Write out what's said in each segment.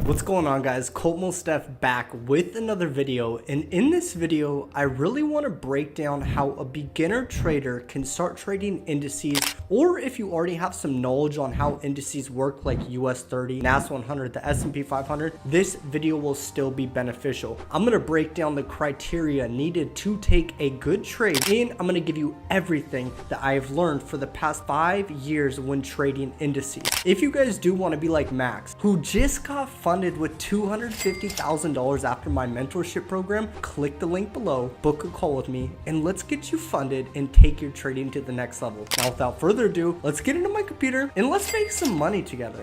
What's going on, guys? Colt back with another video, and in this video I really want to break down how a beginner trader can start trading indices, or if you already have some knowledge on how indices work like US30, NAS100, the S&P 500, this video will still be beneficial. I'm going to break down the criteria needed to take a good trade, and I'm going to give you everything that I have learned for the past 5 years when trading indices. If you guys do want to be like Max, who just got funded with $250,000 after my mentorship program, click the link below, book a call with me, and let's get you funded and take your trading to the next level. Now, without further ado, let's get into my computer and let's make some money together.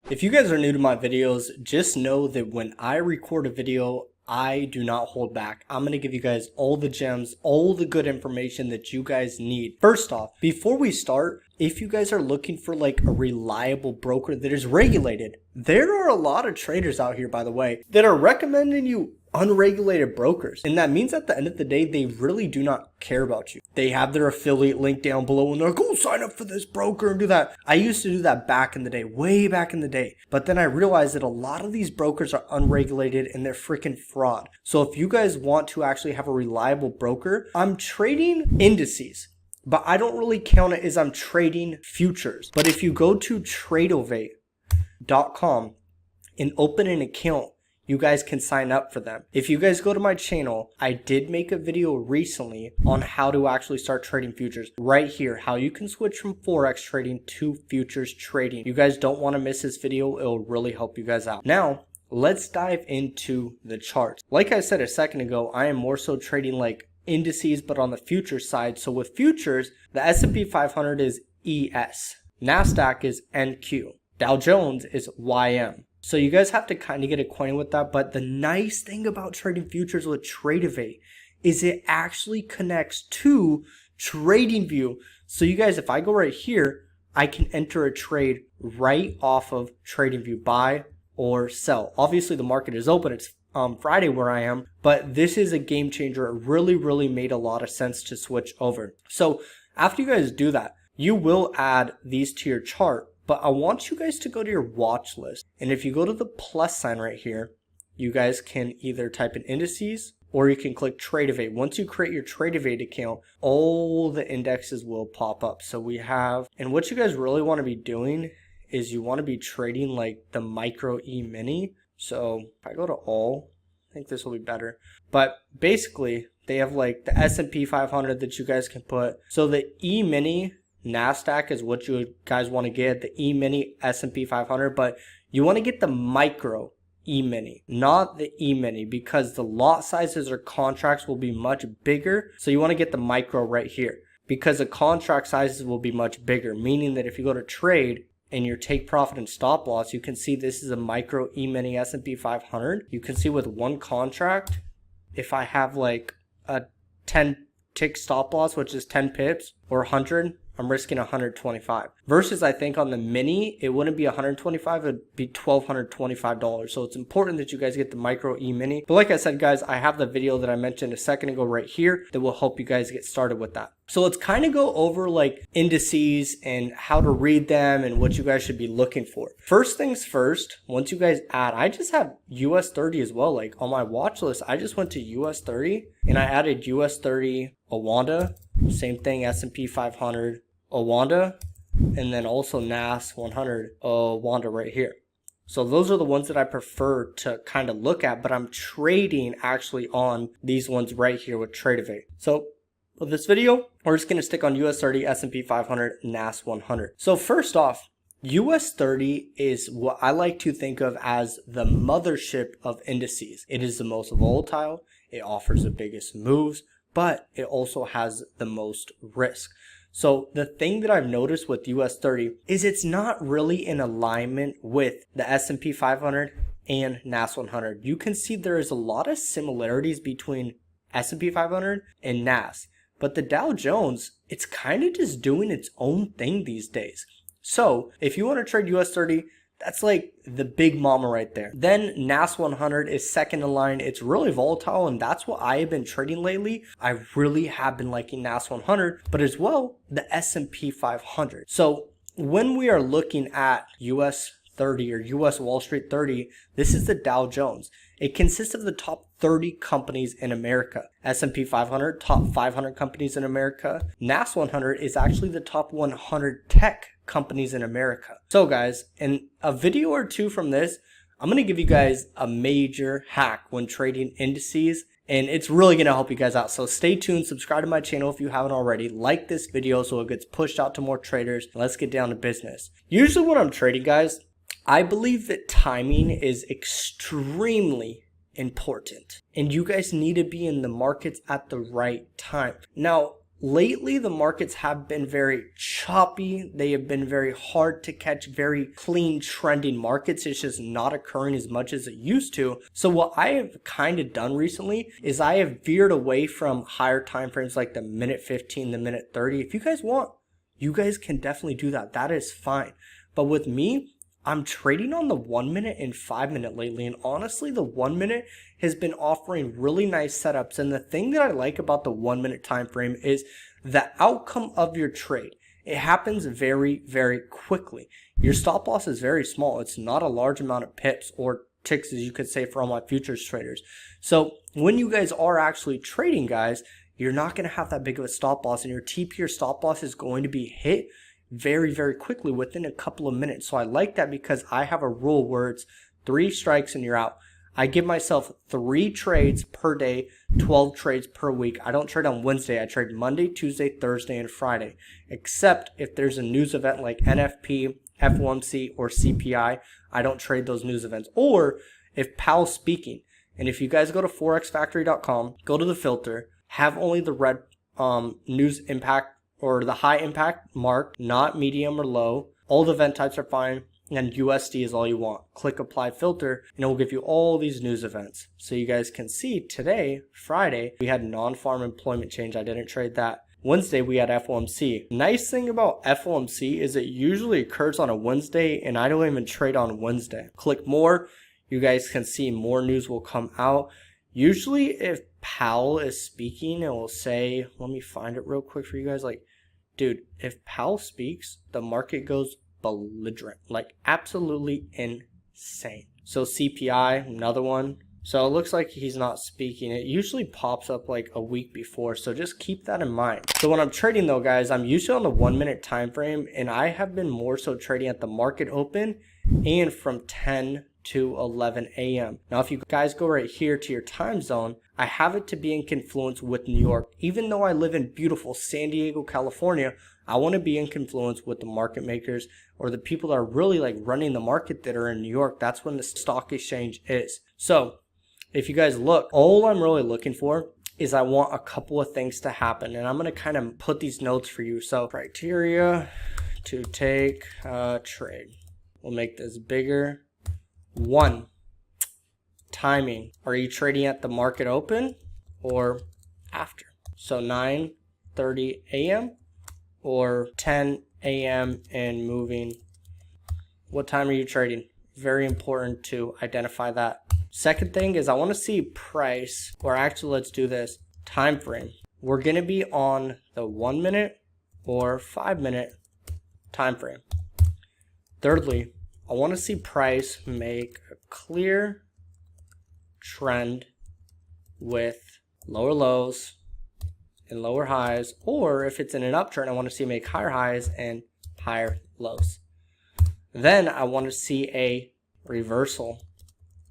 If you guys are new to my videos, just know that when I record a video, I do not hold back. I'm going to give you guys all the gems, all the good information that you guys need. First off, before we start, if you guys are looking for like a reliable broker that is regulated, there are a lot of traders out here, by the way, that are recommending you unregulated brokers. And that means at the end of the day, they really do not care about you. They have their affiliate link down below and they're like, go sign up for this broker and do that. I used to do that back in the day, way back in the day. But then I realized that a lot of these brokers are unregulated and they're freaking fraud. So if you guys want to actually have a reliable broker, I'm trading indices, but I don't really count it as I'm trading futures. But if you go to tradeovate.com and open an account, you guys can sign up for them. If you guys go to my channel, I did make a video recently on how to actually start trading futures. Right here, how you can switch from forex trading to futures trading. You guys don't want to miss this video. It will really help you guys out. Now, let's dive into the charts. Like I said a second ago, I am more so trading like indices, but on the futures side. So with futures, the S&P 500 is ES. NASDAQ is NQ. Dow Jones is YM. So you guys have to kind of get acquainted with that. But the nice thing about trading futures with TradeOvate is it actually connects to TradingView. So you guys, if I go right here, I can enter a trade right off of TradingView, buy or sell. Obviously, the market is open. It's Friday where I am, but this is a game changer. It really made a lot of sense to switch over. So after you guys do that, you will add these to your chart. But I want you guys to go to your watch list. And if you go to the plus sign right here, you guys can either type in indices or you can click TradeOvate. Once you create your TradeOvate account, all the indexes will pop up. So we have, and what you guys really want to be doing is you want to be trading like the micro E-mini. So if I go to all, I think this will be better. But basically, they have like the S&P 500 that you guys can put. So the E-mini NASDAQ is what you guys want to get, the E-mini S&P 500, but you want to get the micro E-mini, not the E-mini, because the lot sizes or contracts will be much bigger. So you want to get the micro right here because the contract sizes will be much bigger, meaning that if you go to trade and your take profit and stop loss, you can see this is a micro E-mini S&P 500. You can see with one contract, if I have like a 10 tick stop loss, which is 10 pips or 100, I'm risking 125 versus I think on the mini, it wouldn't be 125, it'd be $1,225. So it's important that you guys get the micro E-mini. But like I said, guys, I have the video that I mentioned a second ago right here that will help you guys get started with that. So let's kind of go over like indices and how to read them and what you guys should be looking for. First things first, once you guys add, I just have US30 as well. Like on my watch list, I just went to US30 and I added US30 Owanda, same thing, S&P 500 Owanda, and then also NAS100 Owanda right here. So those are the ones that I prefer to kind of look at, but I'm trading actually on these ones right here with TradeOvate. So for this video, we're just going to stick on US30, S&P 500, NAS100. So first off, US30 is what I like to think of as the mothership of indices. It is the most volatile, it offers the biggest moves, but it also has the most risk. So the thing that I've noticed with US30 is it's not really in alignment with the S&P 500 and NAS100. You can see there is a lot of similarities between S&P 500 and NAS, but the Dow Jones, it's kind of just doing its own thing these days. So if you want to trade US30, That's like the big mama right there. Then NAS100 is second in line. It's really volatile, and that's what I have been trading lately. I really have been liking NAS100, but as well, the S&P 500. So when we are looking at US 30 or US Wall Street 30, this is the Dow Jones. It consists of the top 30 companies in America. S&P 500, top 500 companies in America. NAS 100 is actually the top 100 tech companies in America. So guys, in a video or two from this, I'm going to give you guys a major hack when trading indices, and it's really going to help you guys out. So stay tuned, subscribe to my channel if you haven't already, like this video so it gets pushed out to more traders. Let's get down to business. Usually when I'm trading, guys, I believe that timing is extremely important, and you guys need to be in the markets at the right time. Now, lately the markets have been very choppy. They have been very hard to catch, very clean trending markets. It's just not occurring as much as it used to. So what I have kind of done recently is I have veered away from higher time frames like the minute 15, the minute 30. If you guys want, you guys can definitely do that. That is fine. But with me, I'm trading on the 1 minute and 5 minute lately, and honestly the 1 minute has been offering really nice setups. And the thing that I like about the 1 minute time frame is the outcome of your trade. It happens very, very quickly. Your stop loss is very small. It's not a large amount of pips or ticks, as you could say, for all my futures traders. So when you guys are actually trading, guys, you're not going to have that big of a stop loss, and your TP or stop loss is going to be hit very, very quickly within a couple of minutes. So I like that because I have a rule where it's 3 strikes and you're out. I give myself 3 trades per day, 12 trades per week. I don't trade on Wednesday. I trade Monday, Tuesday, Thursday, and Friday. Except if there's a news event like NFP, FOMC, or CPI, I don't trade those news events. Or if Powell's speaking. And if you guys go to forexfactory.com, go to the filter, have only the red news impact or the high impact mark, not medium or low. All the event types are fine, and USD is all you want. Click apply filter, and it will give you all these news events. So you guys can see today, Friday, we had non-farm employment change. I didn't trade that. Wednesday, we had FOMC. Nice thing about FOMC is it usually occurs on a Wednesday, and I don't even trade on Wednesday. Click more, you guys can see more news will come out. Usually if Powell is speaking, it will say, let me find it real quick for you guys. Like, dude, if Powell speaks, the market goes belligerent, like absolutely insane. So CPI, another one. So it looks like he's not speaking. It usually pops up like a week before, so just keep that in mind. So when I'm trading though, guys, I'm usually on the 1 minute time frame, and I have been more so trading at the market open and from 10 to 11 a.m. Now, if you guys go right here to your time zone, I have it to be in confluence with New York. Even though I live in beautiful San Diego, California, I want to be in confluence with the market makers or the people that are really like running the market that are in New York. That's when the stock exchange is. So if you guys look, all I'm really looking for is I want a couple of things to happen, and I'm going to kind of put these notes for you. So criteria to take a trade. We'll make this bigger. 1, timing. Are you trading at the market open or after? So 9:30 a.m. or 10 a.m. and moving. What time are you trading? Very important to identify that. Second thing is I want to see price, or actually let's do this, time frame. We're going to be on the 1 minute or 5 minute time frame. Thirdly, I want to see price make a clear trend with lower lows and lower highs, or if it's in an uptrend, I want to see make higher highs and higher lows. Then I want to see a reversal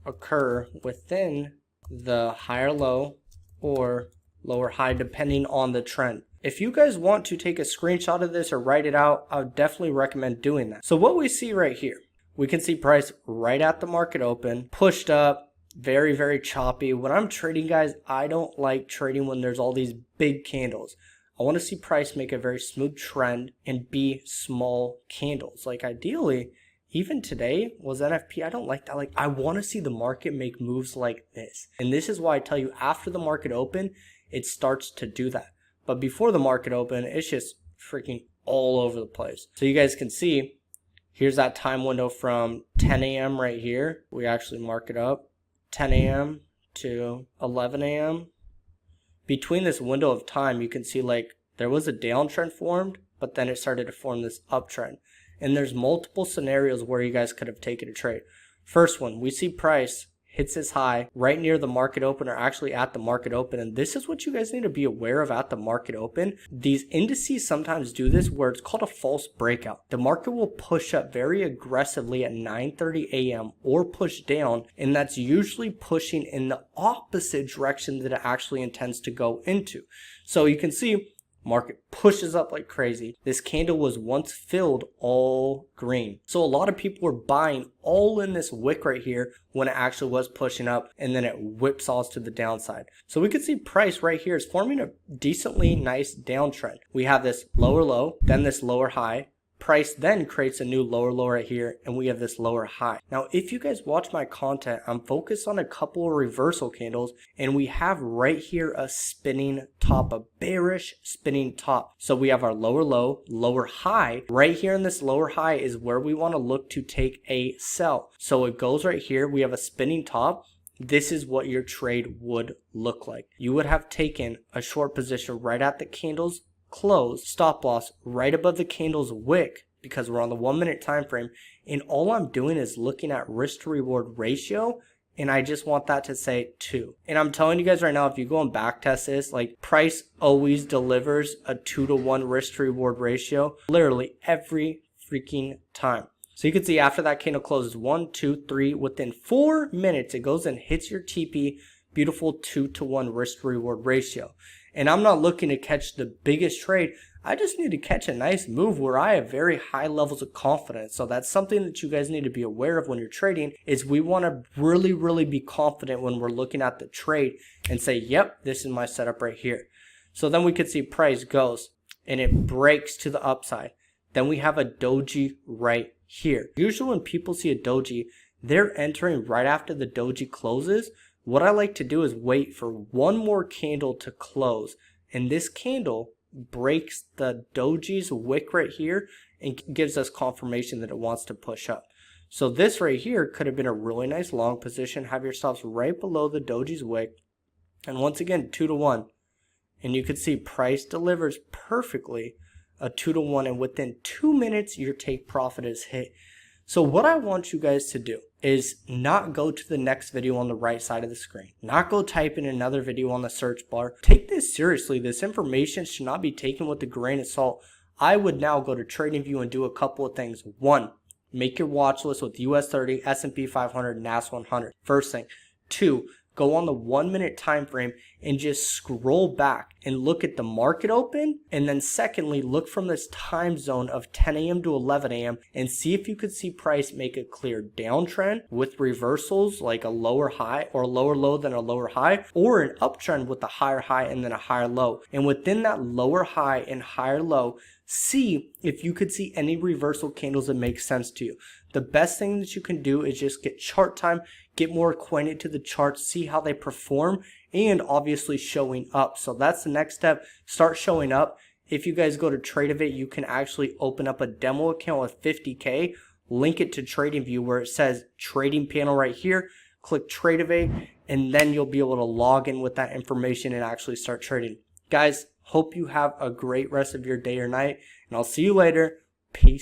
occur within the higher low or lower high depending on the trend. If you guys want to take a screenshot of this or write it out, I would definitely recommend doing that. So what we see right here, we can see price right at the market open, pushed up, very, very choppy. When I'm trading, guys, I don't like trading when there's all these big candles. I want to see price make a very smooth trend and be small candles. Like ideally, even today was NFP. I don't like that. Like I want to see the market make moves like this. And this is why I tell you after the market open, it starts to do that. But before the market open, it's just freaking all over the place. So you guys can see Here's that time window from 10 a.m. right here. We actually mark it up. 10 a.m. to 11 a.m. Between this window of time, you can see like there was a downtrend formed, but then it started to form this uptrend. And there's multiple scenarios where you guys could have taken a trade. First one, we see price hits its high right near the market open, or actually at the market open. And this is what you guys need to be aware of at the market open. These indices sometimes do this where it's called a false breakout. The market will push up very aggressively at 9:30 a.m. or push down, and that's usually pushing in the opposite direction that it actually intends to go into. So you can see market pushes up like crazy. This candle was once filled all green. So a lot of people were buying all in this wick right here when it actually was pushing up, and then it whipsaws to the downside. So we could see price right here is forming a decently nice downtrend. We have this lower low, then this lower high. Price then creates a new lower low right here, and we have this lower high. Now, if you guys watch my content, I'm focused on a couple of reversal candles, and we have right here a spinning top, a bearish spinning top. So we have our lower low, lower high. Right here in this lower high is where we want to look to take a sell. So it goes right here. We have a spinning top. This is what your trade would look like. You would have taken a short position right at the candle's close, stop loss right above the candle's wick, because we're on the 1 minute time frame, and all I'm doing is looking at risk to reward ratio, and I just want that to say 2. And I'm telling you guys right now, if you go and back test this, like price always delivers a 2-to-1 risk to reward ratio literally every freaking time. So you can see after that candle closes 1, 2, 3, within 4 minutes it goes and hits your TP. Beautiful 2-to-1 risk to reward ratio. And I'm not looking to catch the biggest trade. I just need to catch a nice move where I have very high levels of confidence. So that's something that you guys need to be aware of when you're trading, is we want to really be confident when we're looking at the trade and say, yep, this is my setup right here. So then we could see price goes and it breaks to the upside. Then we have a doji right here. Usually when people see a doji, they're entering right after the doji closes. What I like to do is wait for one more candle to close, and this candle breaks the doji's wick right here and gives us confirmation that it wants to push up. So this right here could have been a really nice long position. Have yourselves right below the doji's wick, and once again 2-to-1, and you can see price delivers perfectly a 2-to-1, and within 2 minutes your take profit is hit. So what I want you guys to do is not go to the next video on the right side of the screen. Not go type in another video on the search bar. Take this seriously. This information should not be taken with a grain of salt. I would now go to TradingView and do a couple of things. 1, make your watch list with US30, SP500, NAS100. First thing. 2, go on the 1 minute time frame and just scroll back and look at the market open. And then secondly, look from this time zone of 10 a.m. to 11 a.m. and see if you could see price make a clear downtrend with reversals like a lower high or a lower low than a lower high, or an uptrend with a higher high and then a higher low. And within that lower high and higher low, see if you could see any reversal candles that make sense to you. The best thing that you can do is just get chart time, get more acquainted to the charts, see how they perform, and obviously showing up. So that's the next step. Start showing up. If you guys go to Tradeovate, you can actually open up a demo account with 50K, link it to TradingView where it says trading panel right here, click Tradeovate, and then you'll be able to log in with that information and actually start trading. Guys, hope you have a great rest of your day or night, and I'll see you later. Peace.